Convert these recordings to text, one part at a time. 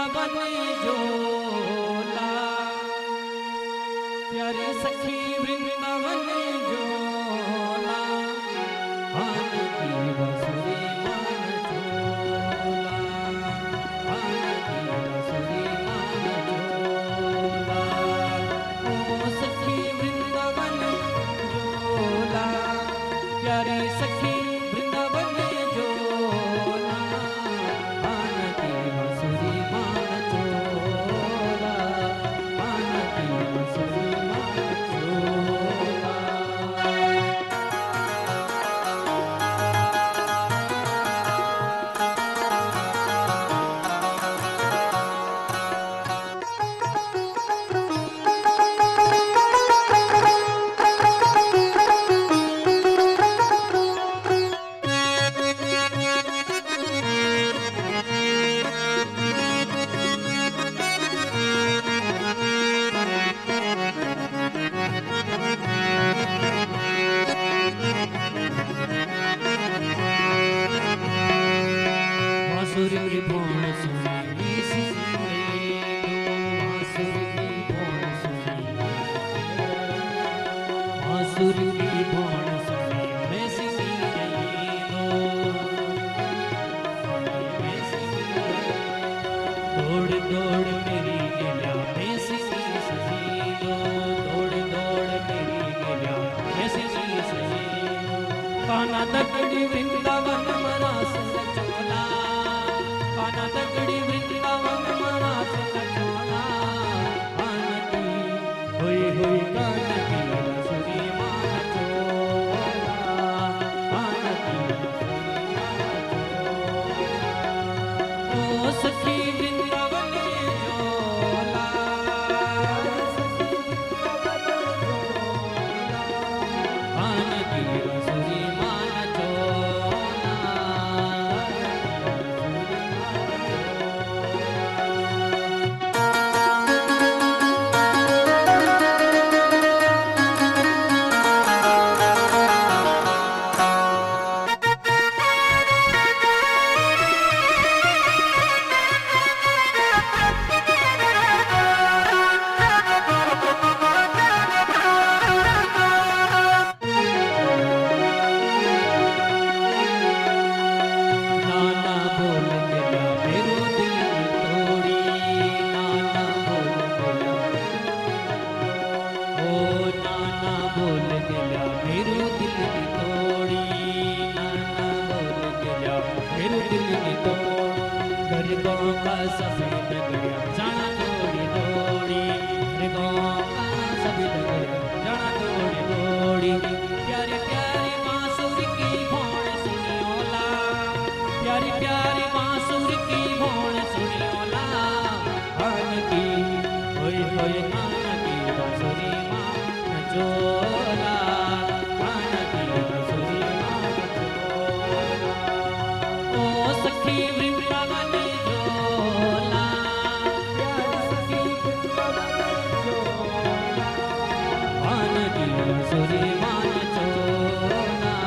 वृंदावन जोला, प्यारी सखी वृंदावन जोला, आन की बांसुरी मान झोला, आन की बांसुरी मान झोला। ओ सखी वृंदावन जोला, प्यारी सखी वृंदावन जोला, आन की बांसुरी मान झोला, आन की बांसुरी मान झोला। बांसुरी की धुन सुनी सिंगारे दो, बांसुरी की धुन सुनी, बांसुरी की धुन सुनी मैं सिंगारे दो, मैं सिंगारे दौड़ दौड़ मेरी गेल्या मैं सिंगी सजी दो, दौड़ दौड़ मेरी गेल्या मैं सिंगी सजी दो। काना तकड़ी वृंदावन मना सचोला, काना तकड़ी वृंदावन मना सचोला, कान की होई होई कान की बांसुरी मान झोला, कान की बांसुरी मान झोला। ओ सखी वृंदावन जोला, कान की बांसुरी मान झोला। नाना बोल गया मेरो दिल की तोड़ी, नाना बोल गया, ओ नाना बोल गया मेरो दिल की तोड़ी, नाना बोल गया मेरो दिल की तोड़ी। घर गाँव का सफेद गया जाना दौड़ी दौड़ी, घर गाँव का सफेद गया जाना दौड़ी दौड़ी। प्यारी प्यारी बांसुरी की भोण सुनियोला, प्यारी प्यारी बांसुरी की भोण सुनियोला, कान की होई होई कान की बांसुरी मान झोला, कान की बांसुरी मान झोला। ओ सखी वृंदावन जोला, प्यारी सखी वृंदावन जोला, कान की बांसुरी मान झोला,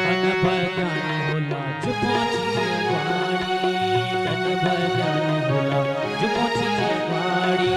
तन भजन होला जो पहुंची अगवाड़ी, तन भजन होला जो पहुंची अगवाड़ी।